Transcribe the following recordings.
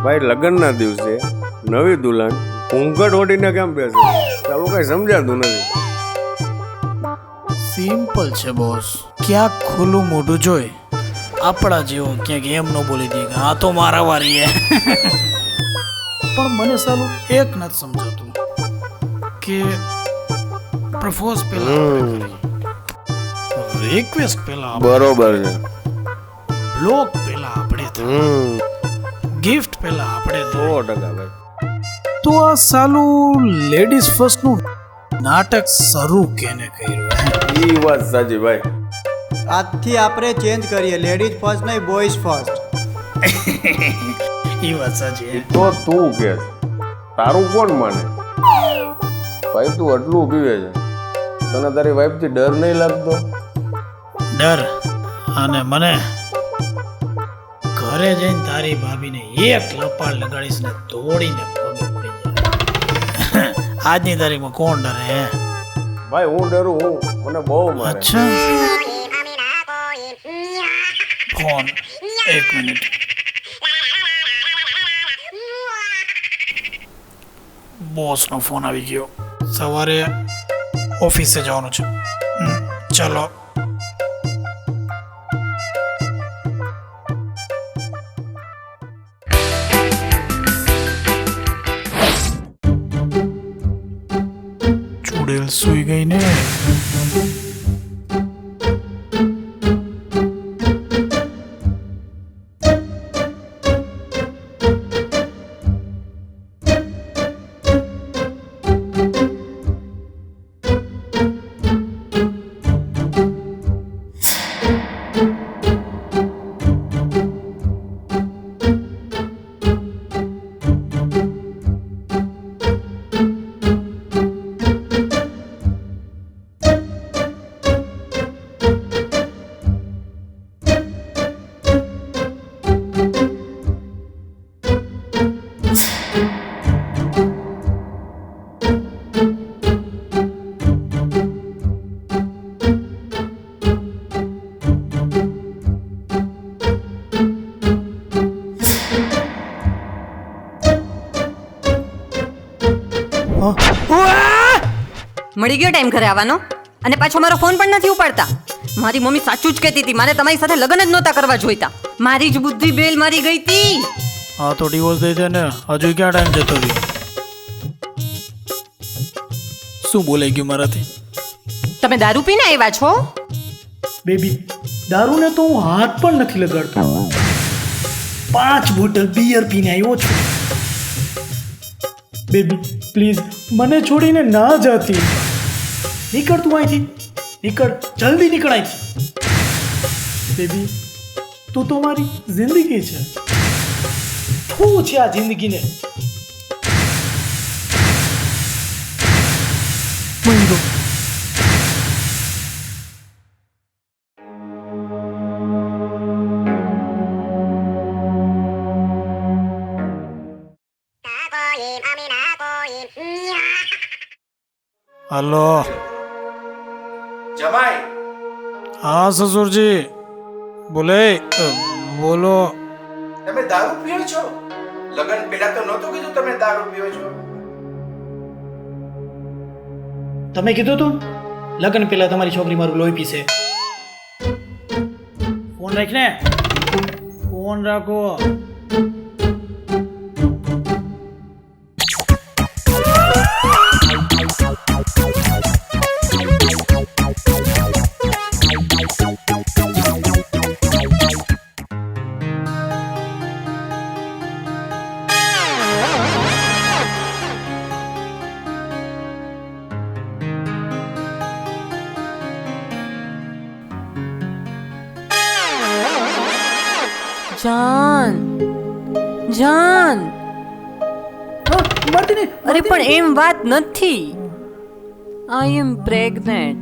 ભાઈ લગ્નના દિવસે નવી દુલ્હન ઘૂંઘટ ઓઢીને કેમ બેસે? ચાલો કઈ સમજાતું નથી. સિમ્પલ છે બોસ. ક્યાંક ખુલ્લું મોઢું જોઈ આપણા જેવો ક્યાંક એમ ન બોલી દે કે હા તો મારા વારી પણ મને સાલું એક નથી સમજાતું કે પ્રપોઝ પહેલા રિક્વેસ્ટ પહેલા બરોબર છે. બ્લોક પહેલા આપણે ગિફ્ટ પહેલા આપણે 100% ભાઈ. તો આ સાલું લેડીઝ ફર્સ્ટ નું નાટક શરૂ કેને કર્યું? ઈ વાત સાચી ભાઈ. આજથી આપણે ચેન્જ કરીએ, લેડીઝ ફર્સ્ટ નહીં બોયઝ ફર્સ્ટ. એ વાત સાચી. તો તું કે તારું કોણ માને? ભાઈ તું આટલું પીવે છે, તને તારી વાઈફ થી ડર નહીં લાગતો? ડર અને મને ઘરે જઈને તારી ભાભીને એક લપાડ લગાડીશ ને દોડીને પગે પડી જાય. આજની તારીખમાં કોણ ડરે હે? ભાઈ હું ડરું, હું મને બહુ મારે. અચ્છા ફોન, એક મિનિટ. બોસ નો ફોન આવી ગયો. સવારે ઓફિસે જવાનું છે. ચલો. ચૂડેલ સુઈ ગઈ ને. મળી ગયો ટાઈમ ઘરે આવવાનો, અને પાછો મારો ફોન પણ નથી ઉપાડતા. મારી મમ્મી સાચું જ કહેતી હતી, મારે તમારી સાથે લગ્ન જ નહોતા કરવા જોઈતા. મારી જ બુદ્ધિ બેલ મારી ગઈ હતી. હા તો ડિવોર્સ દઈ દે ને, હજુ ક્યાં ટાઈમ જતો રહ્યો? શું બોલાઈ ગયું મારાથી? તમે દારૂ પીને આવ્યા છો? બેબી, દારૂને તો હું હાથ પણ નથી લગાડતો. 5 બોટલ બિયર પીને આવ્યો છું. બેબી પ્લીઝ મને છોડીને ના જાતી. નીકળ તું અહીંથી, નીકળ, જલ્દી નીકળ અહીંથી. બેબી તું તો મારી જિંદગી છે. શું છે આ જિંદગીને? મંદો हेलो जमाई। हाँ ससुर जी बोले बोलो. તમે દારૂ પીઓ છો? લગન પહેલા તો નહોતું કીધું તમે દારૂ પીઓ છો. તમે કીધું તું લગ્ન પહેલા તમારી છોકરી મારું લોહી પીશે. ફોન રાખ ને, ફોન રાખો. જાન જાન, અરે પણ એમ વાત નથી. આઈ એમ પ્રેગ્નેન્ટ.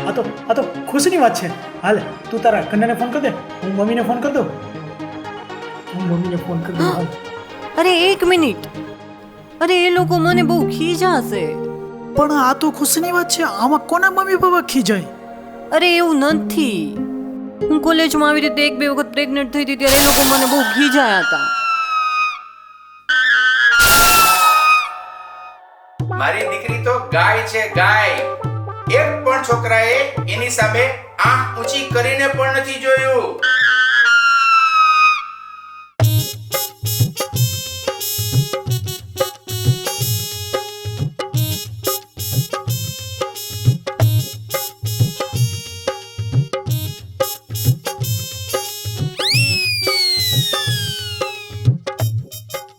આ તો ખુશીની વાત છે. હાલ તું તારા કન્યાને ફોન કર દે, હું મમ્મીને ફોન કરી દઉં. અરે એક મિનિટ, અરે એ લોકો મને બહુ ખીજાશે. પણ આ તો ખુશીની વાત છે. આમાં કોના મમ્મી પપ્પા ખીજાય? અરે એવું નથી. હું કોલેજમાં આવી રીતે 1-2 વખત પ્રેગ્નન્ટ થઈ હતી ત્યારે એ લોકો મને બહુ ખીજાયા હતા. મારી દીકરી તો ગાય છે, ગાય. એક પણ છોકરાએ એની સામે આંખ ઊંચી કરીને પણ નથી જોયું.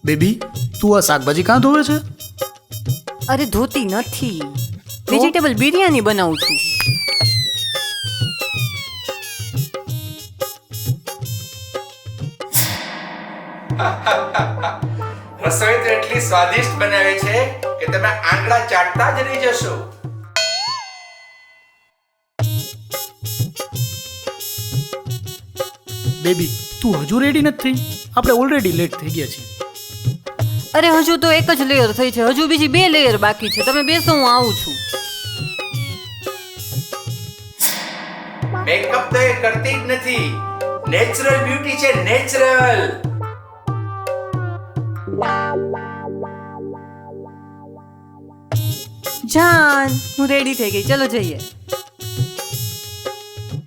બેબી, તું આ શાકભાજી કાં ધોવે છે? અરે ધોતી નથી, વેજીટેબલ બિરયાની બનાવું છું. રસોઈ તો એટલી સ્વાદિષ્ટ બનાવે છે કે તમે આંગળા ચાટતા જ રહી જશો. બેબી, તું હજુ રેડી નથી થઈ? આપણે ઓલરેડી લેટ થઈ ગયા છીએ. અરે હજુ તો એક જ લેયર થઈ છે, હજુ બીજી 2 લેયર બાકી છે. તમે બેસો, હું આવું છું. મેકઅપ તો એ કરતી જ નથી. નેચરલ બ્યુટી છે, નેચરલ. જાન, હું રેડી થઈ ગઈ, ચલો જઈએ.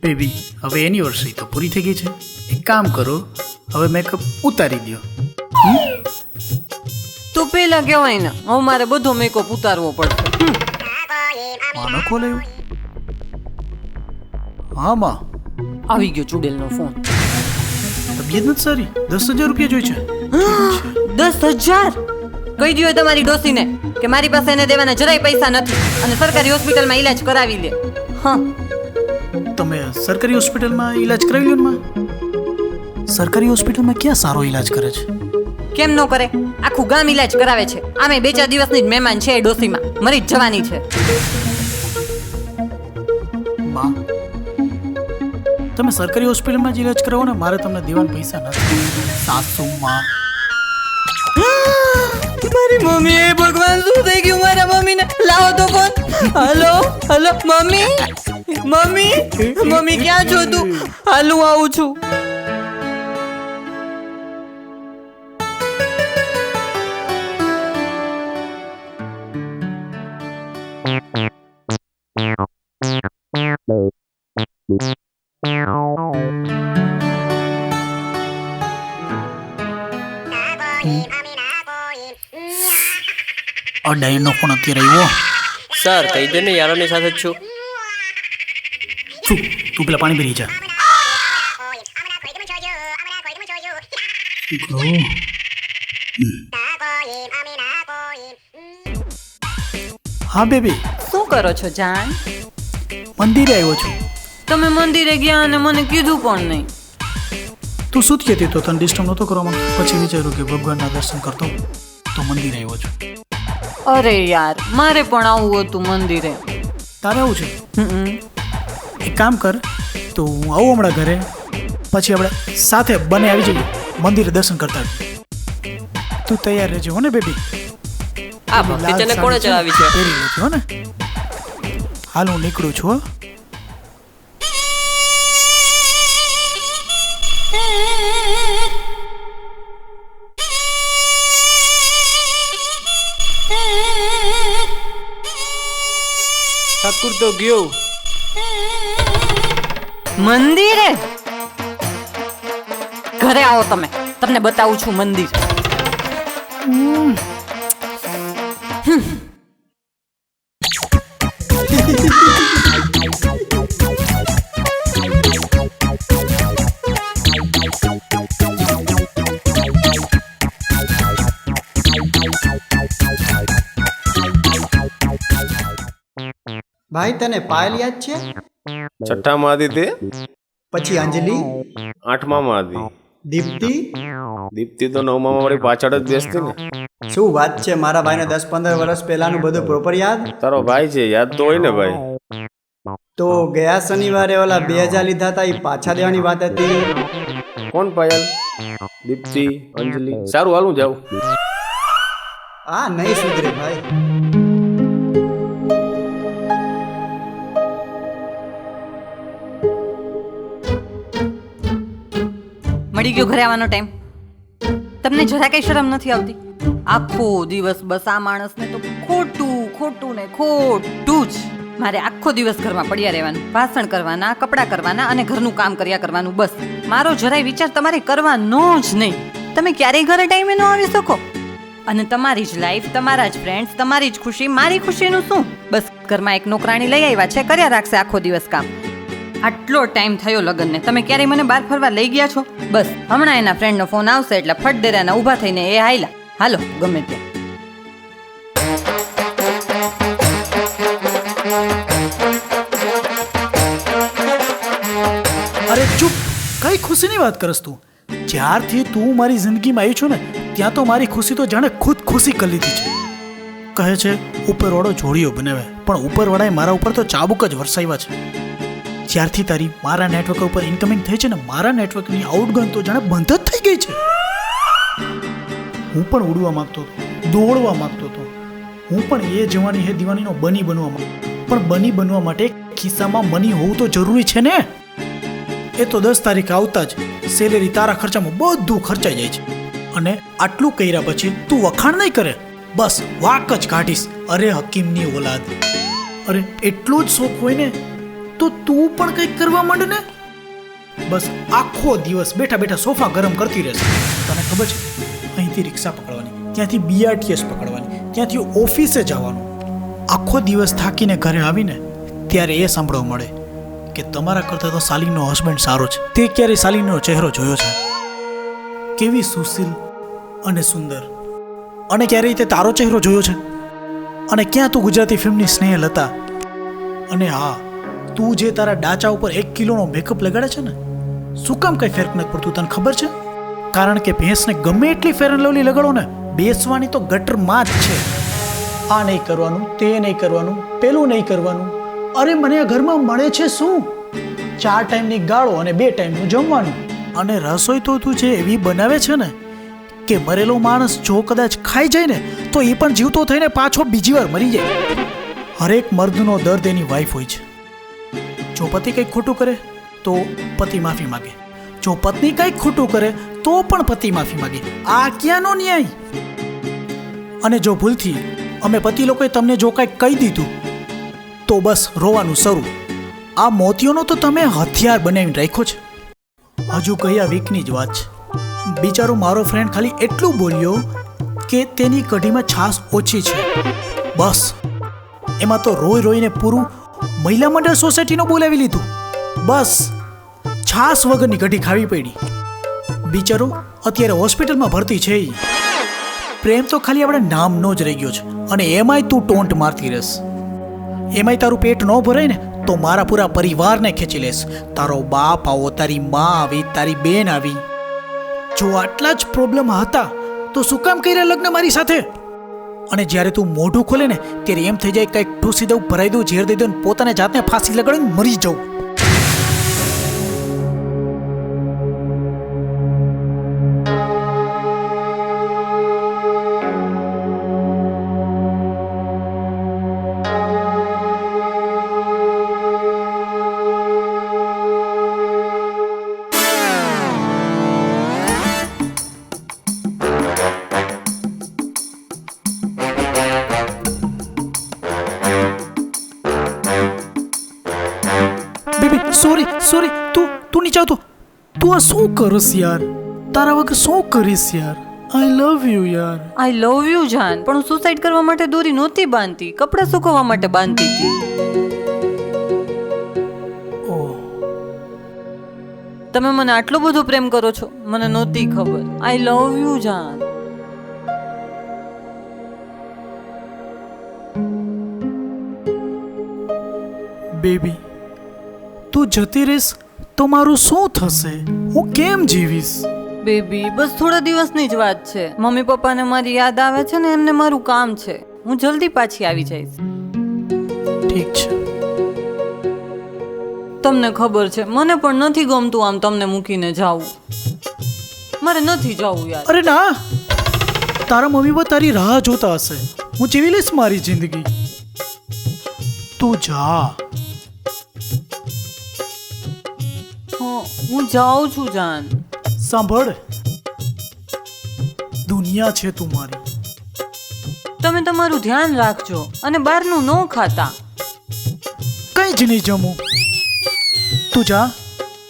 બેબી, હવે એનિવર્સરી તો પૂરી થઈ ગઈ છે. એક કામ કરો, હવે મેકઅપ ઉતારી દો. તો પેલા કહેવાય ને, હવે મારે બધો મેકઅપ ઉતારવો પડશે. માનો ખોલે એવું? હા માં, આવી ગયો ચુડેલનો ફોન. તબિયત નથી સારી? 10,000 રૂપિયા જોઈ છે. 10,000? કહી દો તમારી ડોસીને કે મારી પાસે એને દેવાના જરાય પૈસા નથી અને સરકારી હોસ્પિટલમાં ઈલાજ કરાવી લે. હા, તમે સરકારી હોસ્પિટલમાં ઈલાજ કરાવી લો ને માં. સરકારી હોસ્પિટલમાં ક્યાં સારો ઈલાજ કરે છે? કેમ ન કરે? આખું ગામ ઈલાજ કરાવે છે. આમે 2-4 દિવસની જ મહેમાન છે એ ડોસીમાં, મરી જ જવાની છે. માં, તમે સરકારી હોસ્પિટલમાં જ ઈલાજ કરાવો ને, મારે તમને દેવાના પૈસા નથી. સાસુ માં, મારી મમ્મી, એ ભગવાન, શું થઈ ગયું મારા મમ્મીને? લાવો તો phone. Hello hello, mummy mummy mummy, ક્યાં છો તું? હાલ, હું આવું છું. આ ડાયરનો ફોન અત્યારે આવ્યો. સર કહી દે ને, યારોની સાથે જ છું. તું પેલા પાણી ભરી જા. હા બેબી, શું કરો છો જાન? મંદિરે આવ્યો છું. તમે મંદિરે ગયા અને મને કીધું પણ નહીં. તું શું જ કહેતી તો તને ડિસ્ટર્બ નહોતો કરવામાં? પછી વિચાર્યું કે ભગવાનના દર્શન કરતો તો મંદિરે આવ્યો છું. અરે યાર, મારે પણ આવવું હતું મંદિરે. તારે આવું છે? એક કામ કર, તો હું આવું હમણાં ઘરે, પછી આપણે સાથે બંને આવી જઈએ મંદિરે દર્શન કરતા. તું તૈયાર રહેજો હો ને બેબી? આ ભક્તિ તને કોણે ચડાવી છે? પહેરી લેજો હો ને? હાલ, હું નીકળું છું હો. ઠાકુર તો ગયો મંદિરે. ઘરે આવો તમે, તમને બતાવું છું મંદિર. ભાઈ, તને પાયલ યાદ છે? 6ઠ્ઠામાં હતી તે, પછી અંજલિ, 8મામાં હતી. દીપ્તિ. દીપ્તિ તો 9મામાં મારી પાછળ જ બેસતી ને. શું વાત છે, મારા ભાઈને 10-15 વર્ષ પહેલાનું બધું પ્રોપર યાદ? તારો ભાઈ છે, યાદ તો હોય ને ભાઈ. તો ગયા શનિવારે ઓલા 2000 લીધા હતા, એ પાછા દેવાની વાત હતી. કોણ પાયલ? દીપ્તિ, અંજલિ. સારું, હાલ હું જાઉં. આ નહીં સુધરે ભાઈ. મળી ગયો ઘરે આવવાનો ટાઈમ. તમને જરા કઈ શરમ નથી આવતી? આખો દિવસ બસ આ માણસને તો ખોટું ખોટું ને ખોટું જ. મારે આખો દિવસ ઘરમાં પડ્યા રહેવાનું, વાસણ કરવાના, કપડાં કરવાના અને ઘરનું કામ કર્યા કરવાનું. બસ મારો જરાય વિચાર તમારે કરવાનો જ નહીં. તમે ક્યારેય ઘરે ટાઈમે ન આવી શકો. અને તમારી જ લાઈફ, તમારા જ ફ્રેન્ડ્સ, તમારી જ ખુશી, મારી ખુશીનું શું? બસ ઘરમાં એક નોકરાણી લઈ આવ્યા છે, કર્યા રાખશે આખો દિવસ કામ. આટલો ટાઈમ થયો લગ્નને, તમે ક્યારેય મને બહાર ફરવા લઈ ગયા છો? બસ હમણાં એના ફ્રેન્ડનો ફોન આવશે એટલે ફટદેરાના ઊભા થઈને એ હાયલા હાલો ગમે ત્યાં. અરે ચૂપ, કઈ ખુશીની વાત કરસ તું? જ્યારથી તું મારી જિંદગીમાં આવી છો ને ત્યાં તો મારી ખુશી તો જાણે ખુદ ખુશી કરી લીધી છે. કહે છે ઉપરવાળો જોડીઓ બનાવે, પણ ઉપરવાળાએ મારા ઉપર તો ચાબુક જ વરસાવ્યા છે. જ્યારથી તારી મારા નેટવર્ક ઉપર ઇન્કમિંગ થઈ છે ને, મારા નેટવર્કની આઉટગોઈંગ તો જાણે બંધ જ થઈ ગઈ છે. હું પણ ઉડવા માંગતો હતો, દોડવા માંગતો હતો. હું પણ એ જવાની હે દીવાનીનો બની બનવા માંગતો, પણ બની બનવા માટે ખિસ્સામાં મની હોવું તો જરૂરી છે ને. એ તો 10 તારીખ આવતા જ સેલેરી તારા ખર્ચામાં બધું ખર્ચાઈ જાય છે. અને આટલું કર્યા પછી તું વખાણ નહીં કરે, બસ વાક જ કાઢીશ. અરે હકીમની ઓલાદ, અરે એટલો જ શોખ હોય ને તો તું પણ કંઈક કરવા માંડ ને. બસ આખો દિવસ બેઠા બેઠા સોફા ગરમ કરતી રહેશે. તને ખબર છે, અહીંથી રિક્ષા પકડવાની, ત્યાંથી BRTS પકડવાની, ત્યાંથી ઓફિસે જવાનું. આખો દિવસ થાકીને ઘરે આવીને ત્યારે એ સાંભળવા મળે કે તમારા કરતાં તો સાલીનનો હસબન્ડ સારો છે. તે ક્યારે સાલીનનો ચહેરો જોયો છે? કેવી સુશીલ અને સુંદર. અને ક્યારેય તે તારો ચહેરો જોયો છે? અને ક્યાં તું ગુજરાતી ફિલ્મની સ્નેહલ હતા? અને હા, તું જે તારા ડાચા ઉપર 1 કિલોનો મેકઅપ લગાડે છે ને, શું કામ કંઈ ફેર નથી પડતું તને ખબર છે? કારણ કે ભેંસને ગમે એટલી ફેર એન્ડ લવલી લગાડો ને, બેસવાની તો ગટરમાં જ છે. આ નહીં કરવાનું, તે નહીં કરવાનું, પેલું નહીં કરવાનું. અરે મને આ ઘરમાં મળે છે શું? 4 ટાઈમની ગાળો અને 2 ટાઈમનું જમવાનું. અને રસોઈ તો તું જે એવી બનાવે છે ને કે મરેલો માણસ જો કદાચ ખાઈ જાય ને તો એ પણ જીવતો થઈને પાછો બીજી વાર મરી જાય. હરેક મર્દનો દર્દ એની વાઈફ હોય છે. જો પતિ કંઈક ખોટું કરે તો પતિ માફી માગે, જો પત્ની કંઈક ખોટું કરે તો પણ પતિ માફી માગે. આ ક્યાંનો ન્યાય? અને જો ભૂલથી અમે પતિ લોકોએ તમને જો કંઈક કહી દીધું તો બસ રોવાનું શરૂ. આ મોતીઓનો તો તમે હથિયાર બનાવીને રાખ્યો છે. હજુ કયા વીકની જ વાત છે, બિચારો મારો ફ્રેન્ડ ખાલી એટલું બોલ્યો કે તેની કઢીમાં છાશ ઓછી છે. બસ એમાં તો રોઈ રોઈને પૂરું મહિલા મંડળ સોસાયટીનો બોલાવી લીધું. બસ છાશ વગરની કઢી ખાવી પડી. બિચારો અત્યારે હોસ્પિટલમાં ભરતી છે. પ્રેમ તો ખાલી આપણે નામનો જ રહી ગયો છે. અને એમાંય તું ટોન્ટ મારતી રહેશ. એમાંય તારું પેટ ન ભરાય ને તો મારા પૂરા પરિવારને ખેંચી લેશ. તારો બાપ આવો, તારી મા આવી, તારી બેન આવી. જો આટલા જ પ્રોબ્લેમ હતા તો શું કામ કર્યા લગ્ન મારી સાથે? અને જ્યારે તું મોઢું ખોલે ને ત્યારે એમ થઈ જાય કંઈક ઠૂસી દઉં, ભરાઈ દઉં, ઝેર દઈ દઉં, પોતાને જાતને ફાંસી લગાડીને મરી જાઉં. સોરી તું નીચે આવતો. તું આ શું કરસ યાર? તારા વગર શું કરીશ યાર? આઈ લવ યુ યાર. આઈ લવ યુ જાન, પણ હું સુસાઇડ કરવા માટે દોરી નહોતી બાંધતી, કપડાં સુકવવા માટે બાંધતી હતી. ઓહ, તમે મને આટલો બધો પ્રેમ કરો છો, મને નહોતી ખબર. આઈ લવ યુ જાન. બેબી તું જતી રહીશ તો મારું શું થશે? હું કેમ જીવીશ? બેબી બસ થોડા દિવસની જ વાત છે. મમ્મી પપ્પાને મારી યાદ આવે છે ને, એમને મારું કામ છે. હું જલ્દી પાછી આવી જઈશ. ઠીક છે. તમને ખબર છે મને પણ નથી ગમતું આમ તમને મૂકીને જાવું. મારે નથી જવું યાર. અરે ના, તારા મમ્મી પપ્પા તારી રાહ જોતા હશે. હું જીવી લઈશ મારી જિંદગી. તું જા. હું જાઉં છું જાન. સાંભળ, દુનિયા છે તું મારી. તમે તમારું ધ્યાન રાખજો અને બહારનું ન ખાતા. કઈ જ નહીં જમું. તું જા,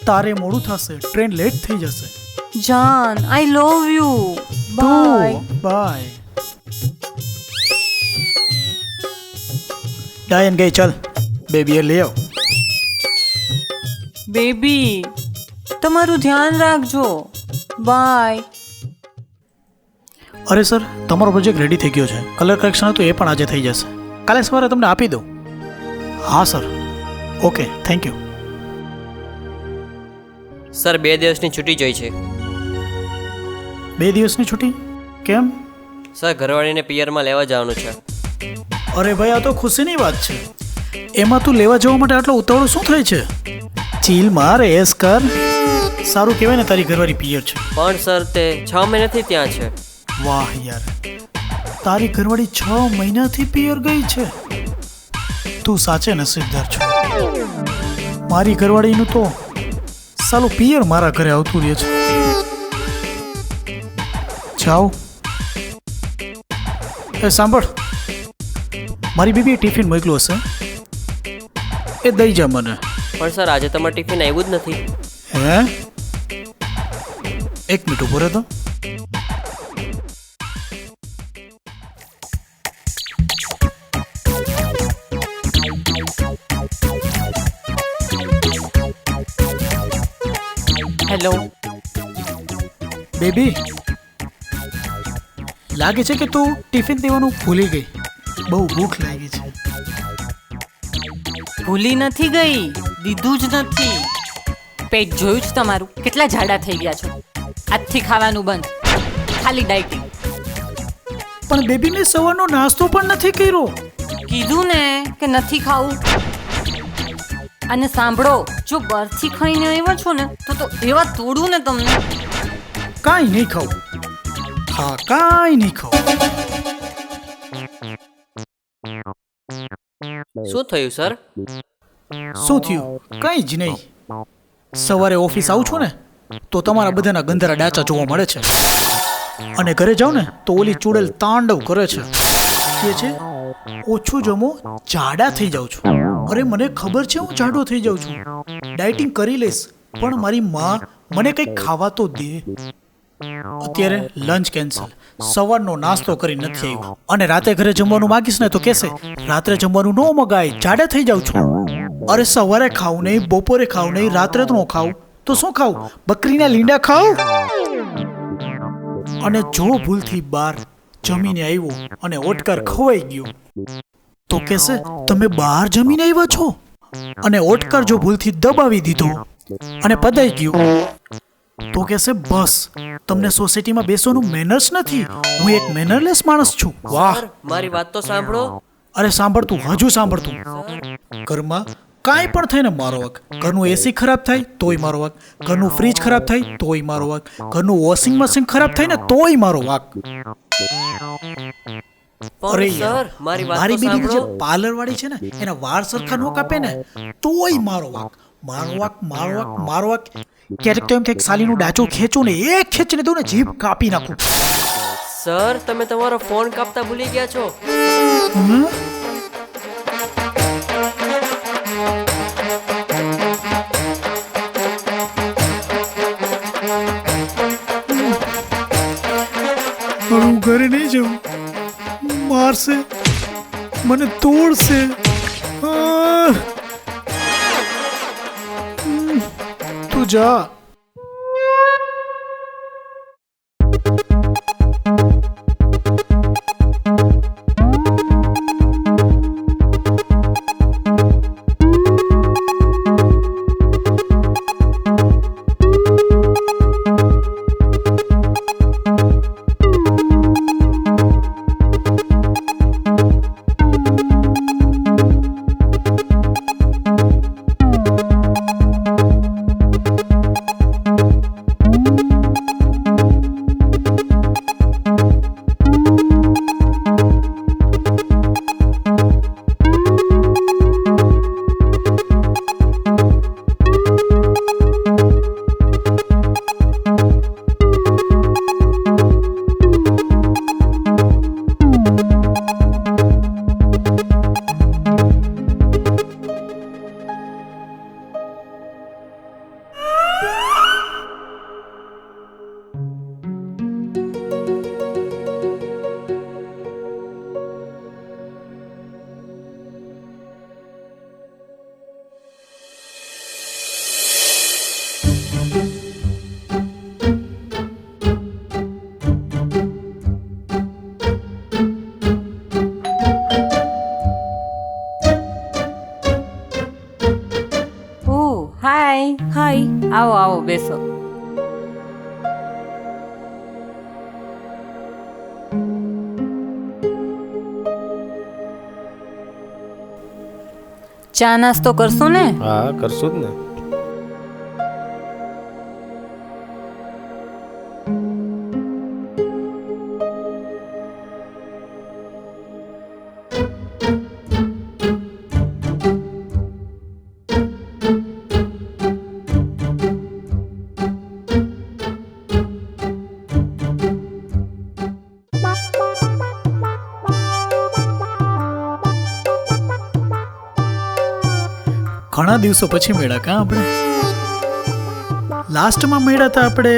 તારે મોડું થશે, ટ્રેન લેટ થઈ જશે. જાન, આઈ લવ યુ. બાય. બાય. ડાયન ગઈ, ચાલ બેબી લઈ આવ. બેબી, તમારું ધ્યાન રાખજો. બાય. અરે સર, તમારો પ્રોજેક્ટ રેડી થઈ ગયો છે. કલર કરેક્શન હતું એ પણ આજે થઈ જશે. કાલે સવારે તમને આપી દઉં. હા sir. Okay, thank you. Sir 2 દિવસની છુટ્ટી જોઈ છે. 2 દિવસની છુટ્ટી કેમ? સર ઘરવાળીને પિયરમાં લેવા જવાનું છે. અરે ભાઈ, આ તો ખુશીની વાત છે. એમાં તું લેવા જવા માટે આટલો ઉતાવળો શું થાય છે? ચીલ માર, એસ કર. સારું કહેવાય ને તારી ઘરવાળી પિયર છે. પણ સર તે 6 મહિનાથી ત્યાં છે. વાહ યાર, તારી ઘરવાળી 6 મહિનાથી પિયર ગઈ છે. તું સાચે નસીબદાર છો. મારી ઘરવાળીનું તો સાલું પિયર મારા ઘરે આવતું રહે છે. જાઓ. એ સાંભળ, મારી બેબીએ ટિફિન મોકલ્યું હશે, એ દઈ જા મને. પણ સર આજે તમારું ટિફિન આવ્યું જ નથી. હે? 1 મિનિટ ઉભો રહે તો. હેલો. બેબી, લાગે છે કે તું ટિફિન દેવાનું ભૂલી ગઈ. બહુ ભૂખ લાગી છે. ભૂલી નથી ગઈ, દીધું જ નથી. પેટ જોયું જ તમારું, કેટલા જાડા થઈ ગયા છો. આજથી ખાવાનું બંધ, ખાલી ડાયટિંગ. પણ બેબી, મેં સવારનો નાસ્તો પણ નથી કર્યો. કીધું ને કે નથી ખાવું. અને સાંભળો, જો બહારથી ખાઈને આવ્યા છો ને તો એવા તોડું ને તમને. કાંઈ નહીં ખાવું. હા, કાંઈ નહીં ખાવું. શું થયું સર? શું થયું? કંઈ જ નહીં. સવારે ઓફિસ આવું છું ને તો તમારા બધાના ગંધારા ડાચા જોવા મળે છે, અને ઘરે જાઉં ને તો ઓલી ચૂડેલ તાંડવ કરે છે. કે છે ઓછું જમો, જાડા થઈ જાઉં છું. અરે મને ખબર છે હું જાડો થઈ જાઉં છું. ડાયટિંગ કરી લઈશ, પણ મારી માં મને કંઈક ખાવા તો દે. અત્યારે લંચ કેન્સલ, સવારનો નાસ્તો કરી નથી આવ્યો, અને રાતે ઘરે જમવાનું માગીશ ને તો કહેશે રાત્રે જમવાનું ન મગાય, જાડા થઈ જાઉં છું. અરે સવારે ખાવું નહીં, બપોરે ખાવું નહીં, રાત્રે તો ન ખાવું તો શું ખાવું? બકરીના લીંડા ખાવ. અને જો ભૂલથી બહાર જમીને આવ્યો અને ઓટકાર ખવાઈ ગયો તો કહેશે તમે બહાર જમીને આવ્યા છો. અને ઓટકાર જો ભૂલથી દબાવી દીધો અને પદાઈ ગયું તો કહેશે બસ, તમને સોસાયટીમાં બેસવાનું મેનર્સ નથી, હું એક મેનરલેસ માણસ છું. વાહ. સર મારી વાત તો સાંભળો. અરે સાંભળતું, હજુ સાંભળતું. ઘરમાં કાંઈ પણ થાય ને મારો વાંક. ઘરનું એસી ખરાબ થાય તોય મારો વાંક, ઘરનું ફ્રીજ ખરાબ થાય તોય મારો વાંક, ઘરનું વોશિંગ મશીન ખરાબ થાય ને તોય મારો વાંક. અરે પણ સર મારી વાત મારી તો બેબી જે સાંભળો. પાર્લર વાળી છે ને એના વાળ સરખા નો કાપે ને તોય મારો વાંક. મારો વાંક, મારો વાંક, મારો વાંક. ક્યારેક તો એમ થાય સાલીનું ડાચું ખેંચું ને એક ખેંચીને દઉં ને જીભ કાપી નાખું. સર તમે તમારો ફોન કાપતા ભૂલી ગયા છો. હું ઘરે નહીં જાઉં, મારશે મને, તોડશે. તું જા. આવો આવો બેસો. ચા નાસ્તો કરશો ને? હા કરશું જ ને. ઘણા દિવસો પછી મળ્યા કાં આપણે? લાસ્ટમાં મળ્યા હતા આપણે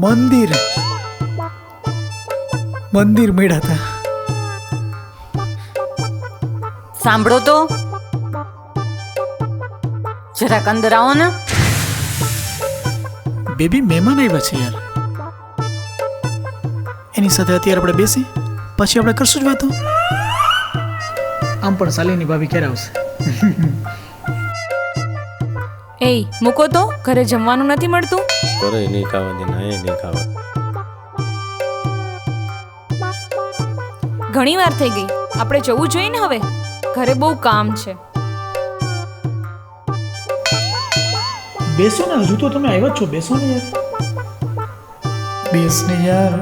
મંદિર મળ્યા હતા. સાંભળો તો, જરાક અંદર આવો ને. બેબી મહેમાન આવ્યા છે યાર, એની સાથે અત્યારે આપણે બેસી પછી આપણે કરશું જ વાતો. આમ પણ શાલિની ભાભી ક્યારે આવશે? એય મૂકો તો, ઘરે જમવાનું નથી મળતું. કરે નહીં ખાવા દે ના એ નહીં ખાવા. ઘણી વાર થઈ ગઈ, આપણે જવું જોઈએ ને હવે. ઘરે બહુ કામ છે. બેસો ને, હજુ તો તમે આવ્યા જ છો, બેસો ને યાર. બેસ ને યાર.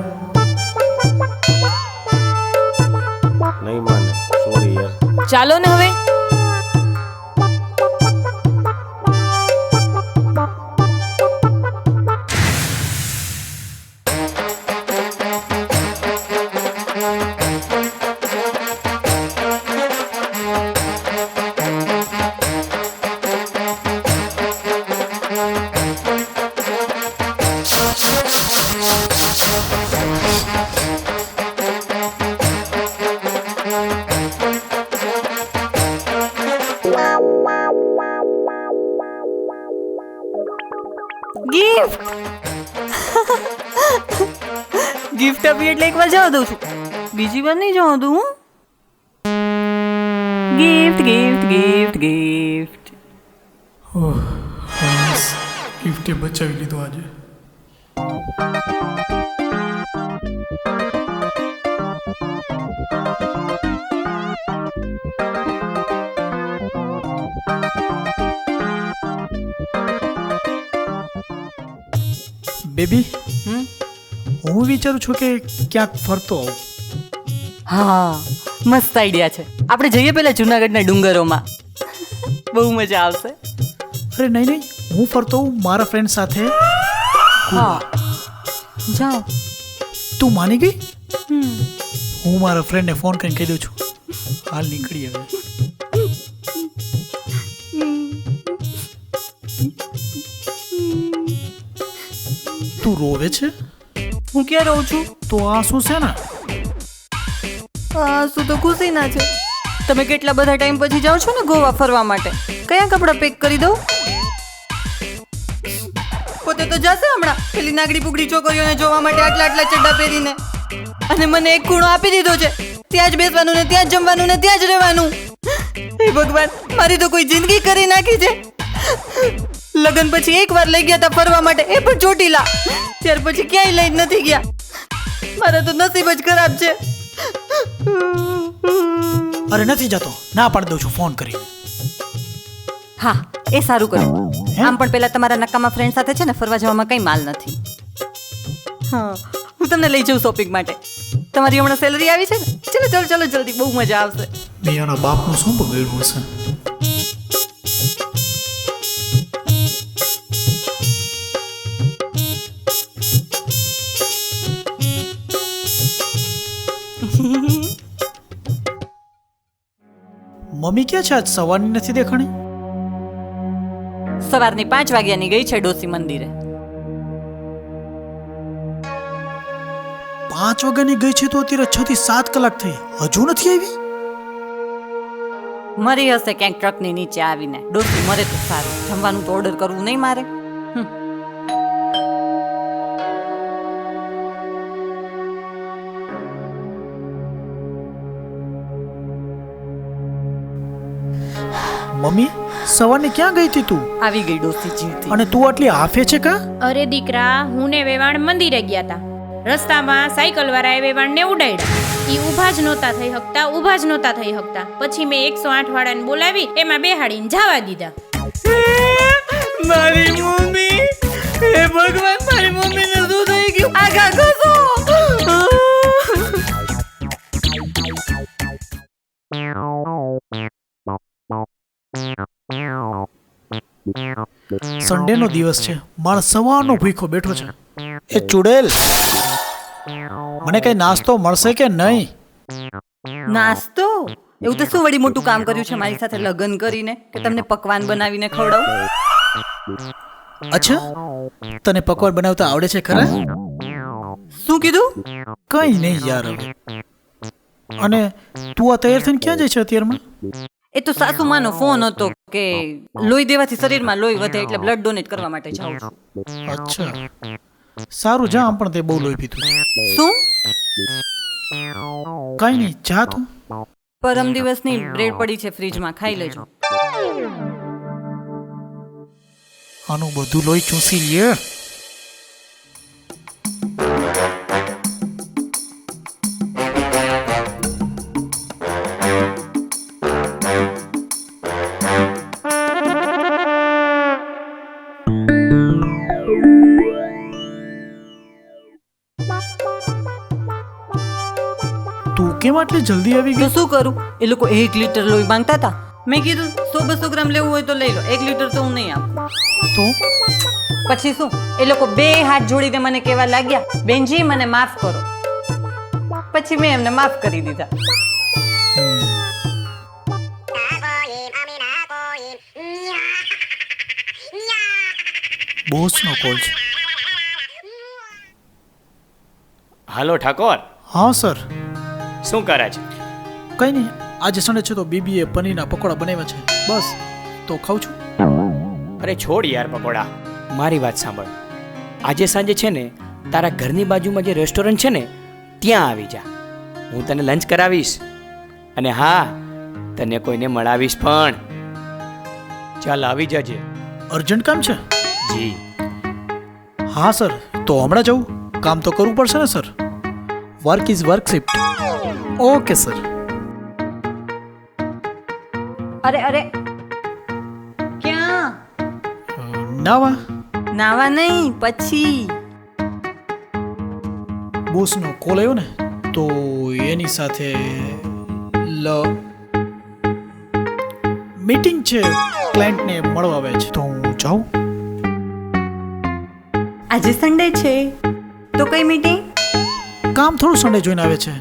નહીં માને, સોરી યાર. ચાલો ને હવે. ગિફ્ટ આપી એટલે એકવાર જવા દઉં છું, બીજી વાર નહીં જવા દઉં. હું ગિફ્ટ ગિફ્ટ ગિફ્ટ ગિફ્ટ. ગિફ્ટે બચાવી લીધો આજે. બેબી, હું વિચારું છું કે ક્યાંક ફરતો આવું. હા, મસ્ત આઈડિયા છે. આપણે જઈએ પેલા જુનાગઢના ડુંગરોમાં, બહુ મજા આવશે. અરે નહીં, હું ફરતો હું મારા ફ્રેન્ડ સાથે. હા, જાઓ. તું માની ગઈ? હું મારા ફ્રેન્ડને ફોન કરીને કહી દઉં છું, હાલ નીકળી હવે. તું રોવે છે? હું ક્યાં રહું છું? તો આ શું છે ને? શું તો ખુશી ના છે. તમે કેટલા બધા ટાઈમ પછી જાઓ છો ને ગોવા ફરવા માટે, કયા કપડાં પેક કરી દઉં? પોતે તો જશે હમણાં પેલી નાગડી પુગડી છોકરીઓને જોવા માટે આટલા આટલા ચડ્ડા પહેરીને, અને મને એક ખૂણો આપી દીધો છે, ત્યાં જ બેસવાનું ને ત્યાં જ જમવાનું ને ત્યાં જ રહેવાનું. હે ભગવાન, મારી તો કોઈ જિંદગી કરી નાખી છે. લગ્ન પછી એકવાર લઈ ગયા હતા ફરવા માટે, એ પણ ચોટીલા. ત્યાર પછી ક્યાંય લઈ નથી ગયા. મારા તો નસીબ જ ખરાબ છે. અરે નથી જતો, ના પાડી દઉં છું ફોન કરીને. હા, એ સારું કર્યું. આમ પણ પેલા તમારા નકામા ફ્રેન્ડ સાથે છે ને ફરવા જવામાં કઈ માલ નથી. હા, હું તમને લઈ જાઉં શોપિંગ માટે. તમારી હમણાં સેલરી આવી છે ને, ચલો ચલો ચલો જલ્દી, બહુ મજા આવશે. મેયાના બાપનું શું બગડ્યું હશે? મમ્મી ક્યાં છે? આજ સવારની નથી દેખાણી. સવારની 5 વાગ્યાની ગઈ છે ડોસી મંદિરે. 5 વાગ્યાની ગઈ છે તો અત્યારે 6 થી 7 કલાક થઈ, હજુ નથી આવી. મરી હશે ક્યાંક ટ્રકની નીચે આવીને. ડોસી મરે તો સારું, જમવાનું તો ઓર્ડર કરવું નહીં મારે. મમ્મી સવારની ક્યાં ગઈ હતી તું? આવી ગઈ ડોસી જીવતી. અને તું આટલી હાફે છે કા? અરે દીકરા, હું ને વેવાણ મંદિરે ગયા હતા. રસ્તામાં સાયકલ વાળાએ વેવાણને ઉડાડ્યા. ઈ ઊભા જ નહોતા થઈ શકતા. પછી મેં 108 વાળાને બોલાવી એમાં બેહાડીને જવા દીધા. મારી મમ્મી, હે ભગવાન, મારી મમ્મીને શું થઈ ગયું? આગા ઘસો. સન્ડે નો દિવસ છે, માણસ સવારનો ભૂખ્યો બેઠો છે. એ ચુડેલ, મને કઈ નાસ્તો મળશે કે નહીં? નાસ્તો? એવું તો શું વળી મોટું કામ કર્યું છે મારી સાથે લગ્ન કરીને કે તમને પકવાન બનાવીને ખવડાવું? અચ્છા, તને પકવાન બનાવતા આવડે છે ખરા? શું કીધું? કઈ નહીં યાર. હવે અને તું આ તૈયાર થઈને ક્યાં જાય છે અત્યારમાં? એ તો સાસુમાનો ફોન હતો કે લોહી દેવાથી શરીરમાં લોહી વધે એટલે બ્લડ ડોનેટ કરવા માટે જાઉં છું. અચ્છા, સારું જા. આમ પણ તે બહુ લોહી પીતું છે. શું? કઈ નહીં, જા તું. પરમ દિવસની બ્રેડ પડી છે ફ્રીજમાં, ખાઈ લેજો. આનું બધું લોહી ચૂસી લે. તું કેમ આટલી જલ્દી આવી તો ગઈ? શું કરું? એ લોકો 1 લીટર લોહી માંગતા હતા. મેં કીધું 100-200 ગ્રામ લેવું હોય તો લઈ લો, 1 લીટર તો હું નહીં આપું. તો પછી શું, એ લોકો 2 હાથ જોડીને મને કહેવા લાગ્યા, બેનજી મને માફ કરો. પછી મેં એમને માફ કરી દીધા. બોસનો કોલ છે. હાલો ઠાકોર, હા સર. શું કરે છે? કઈ નહીં, આજે સન્ડે છે તો બીબીએ પનીરના પકોડા બનાવ્યા છે, બસ તો ખાઉં છું. અરે છોડ યાર પકોડા, મારી વાત સાંભળ. આજે સાંજે છે ને તારા ઘરની બાજુમાં જે રેસ્ટોરન્ટ છે ને ત્યાં આવી જા. હું તને લંચ કરાવીશ અને હા, તને કોઈને મળાવીશ પણ. ચાલ આવી જજે. અર્જન્ટ કામ છે? જી. હા સર, તો હમણાં જવું? કામ તો કરવું પડશે ને sir. Work is work shift. Okay sir. અરે ક્યાં? નાવા નાવા નહીં, પછી બોસનો કોલ આવ્યો ને તો એની સાથે મીટિંગ છે, ક્લાયન્ટને મળવા આવે છે તો હું જાઉં. આજે સન્ડે છે તો કઈ મીટિંગ? કામ થોડું સન્ડે જોઈને આવે છે.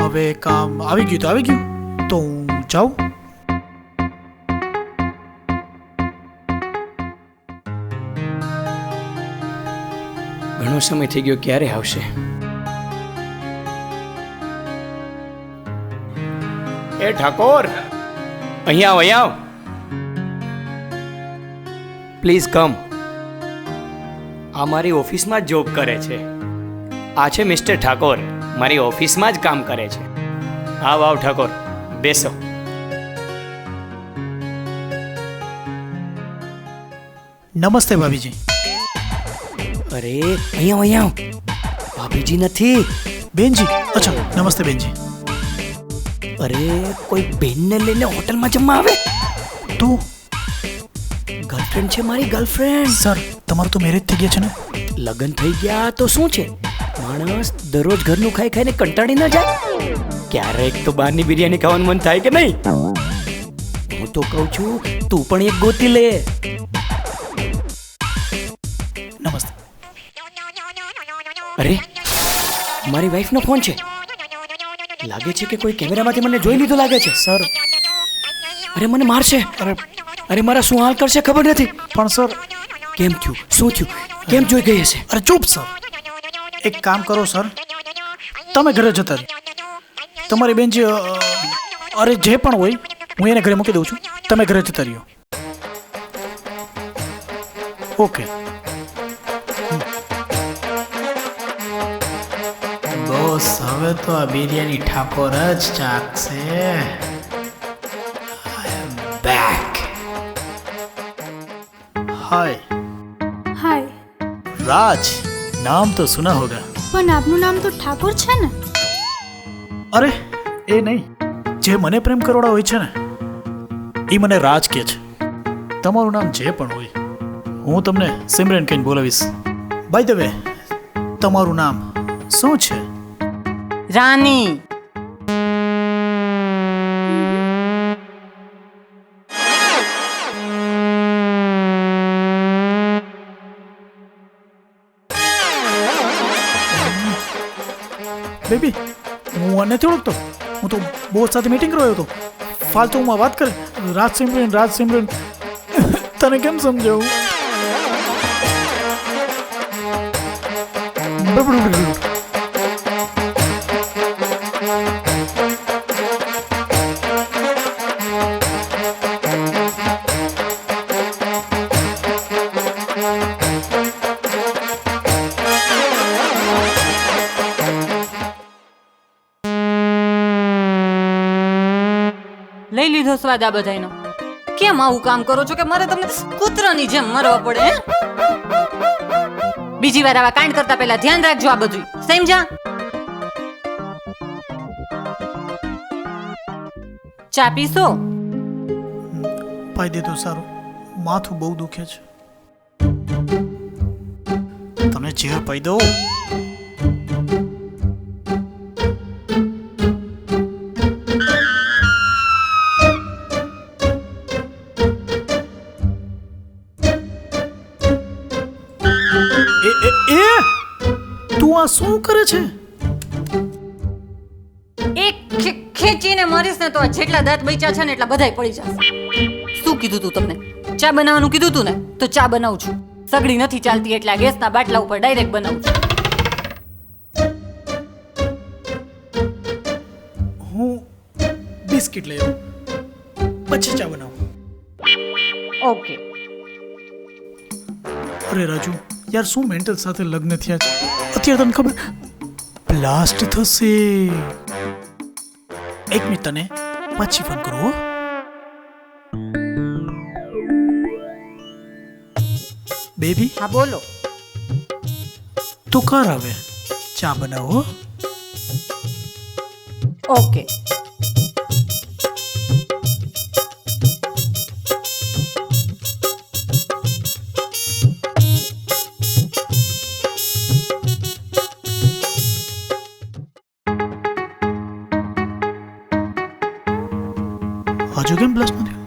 હવે કામ આવી ગયું તો આવી ગયું, તો હું જાઉં. ઘણો સમય થઈ ગયો, ક્યારે આવશે? એ ઠાકોર, અહીંયા આવ. Please come. આ મારી ઓફિસમાં જ જોબ કરે છે. આ છે મિસ્ટર ઠાકોર, મારી ઓફિસમાં જ કામ કરે છે. આવ ઠાકોર, બેસો. નમસ્તે ભાભીજી. અરે અહીંયા આવ. ભાભીજી નથી, બેનજી. અચ્છા, નમસ્તે બેનજી. અરે કોઈ બેનને લઈને હોટલમાં જમવા આવે તો ગર્લફ્રેન્ડ છે મારી, ગર્લફ્રેન્ડ. સર, તમારું તો મેરેજ થઈ ગયા છે ને? લગ્ન થઈ ગયા તો શું છે, માણસ દરરોજ ઘરનું ખાઈ ખાઈને કંટાળી ન જાય? ક્યારેક તો બહારની બિરયાની ખાવાનું મન થાય કે નહીં? હું તો કહું છું તું પણ એક ગોતી લે. નમસ્તે. અરે મારી વાઈફનો ફોન છે. લાગે છે કે કોઈ કેમેરામાંથી મને જોઈ લીધો લાગે છે. સર. અરે મને મારશે. અરે મારા શું હાલ કરશે ખબર નથી. પણ સર. કેમ થયું, શું થયું, કેમ જોઈ ગઈ હશે? અરે ચૂપ સર. એક કામ કરો સર, તમે ઘરે જતા રહો. તમારી બેનજી અરે જે પણ હોય હું એને ઘરે મૂકી દઉં છું, તમે ઘરે જતા રહ્યો. ઓકે. બોસ, હવે તો આ બિરયાની ઠાકોર જ ચાખશે. આઈ એમ બેક. हाय हाय राज नाम तो सुना होगा પણ આપનું નામ તો ઠાકોર છે ને? અરે એ નહીં, જે મને પ્રેમ કરોડા હોય છે ને એ મને રાજ કહે છે. તમારું નામ જે પણ હોય હું તમને સિમરન કહીને બોલાવીશ. બાય ધ વે, તમારું નામ શું છે? રાની. બેબી, હું આને નથી ઓળખતો. હું તો બોસ સાથે મીટિંગ રહ્યો હતો. ફાલતુમાં વાત કરે. રાજ સિમરન તને કેમ સમજાવું? લઈ લીધો સ્વાદ આ બધાયનો. કેમ આવું કામ કરો છો કે મારે તમને કૂતરાની જેમ મરવા પડે? હે? બીજી વાર આવા કાંડ કરતા પહેલા ધ્યાન રાખજો આ બધું, સમજ્યા? ચા પીશો? પાઈ દે તો સારું, માથું બહુ દુખે છે. તને ઝેર પાઈ દો. તું આ શું કરે છે? એક ખેંચીને મારીશ ને તો આ જેટલા દાંત બચ્યા છે ને એટલા બધાય પડી જશે. શું કીધું તું તમને? ચા બનાવવાનું કીધું તું ને, તો ચા બનાવું છું. સગડી નથી ચાલતી એટલે ગેસના બાટલા ઉપર ડાયરેક્ટ બનાવું છું. હું બિસ્કિટ લઈ આવું, પછી ચા બનાવું. ઓકે. અરે રાજુ યાર, શું મેન્ટલ સાથે લગ્ન થયા છે? અત્યારે તને ખબર બ્લાસ્ટ થશે. એક મિનિટ, તને પછી ફોન કરું. હો બેબી. હા બોલો. તું કર હવે ચા બનાવો. ઓકે. હજુ કેમ પ્લસ નથી?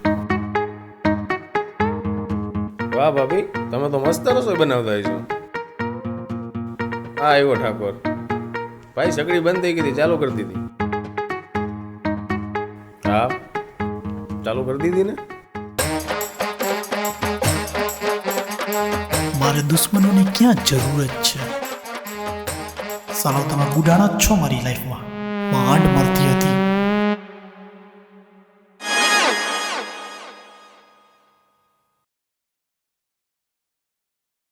વાહ ભાભી, તમે તો મસ્ત રસોઈ બનાવતા છો. હા આવ્યો ઠાકોર ભાઈ. સગડી બંધ થઈ ગઈ હતી, ચાલુ કરી દીધી. હા ચાલુ કરી દીધી ને. મારે દુશ્મનોની ક્યાં જરૂરત છે? સાલો તમે ગુડાણા જ છો મારી લાઈફમાં. માંડ મરતી હતી.